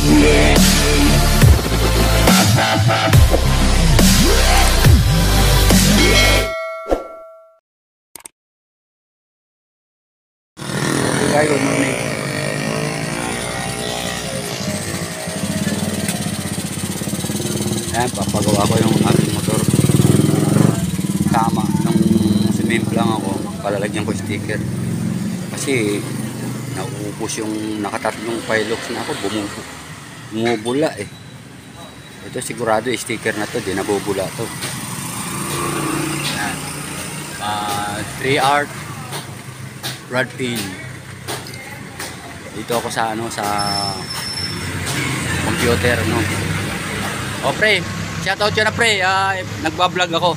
Guys, good morning. Ayan, papagawa ko yung aking motor. Tama, nung sumemplang ako, palalagyan ko sticker. Kasi nauubos yung nakatatlong Pilox na ako, bumubula eh. Ito sigurado sticker na to, di nabubula to. Ayan. 3R rod pin. Dito ako sa sa computer, no. O pre, shoutout yun na pre, nagbablog ako.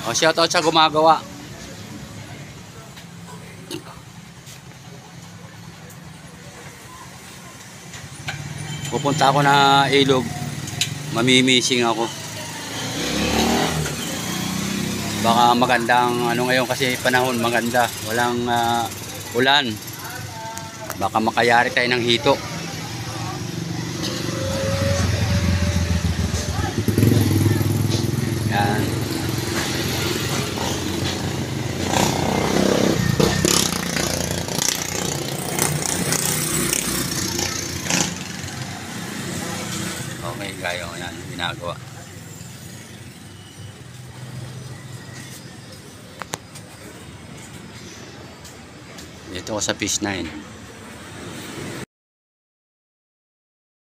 O shoutout sa gumagawa. Pupunta ako na ilog, mamimissing ako. Baka magandang ano ngayon kasi panahon maganda, walang ulan. Baka makayari tayo ng hito. Yan. Okay, gaya ko yan ginagawa. Dito ako sa Fish 9.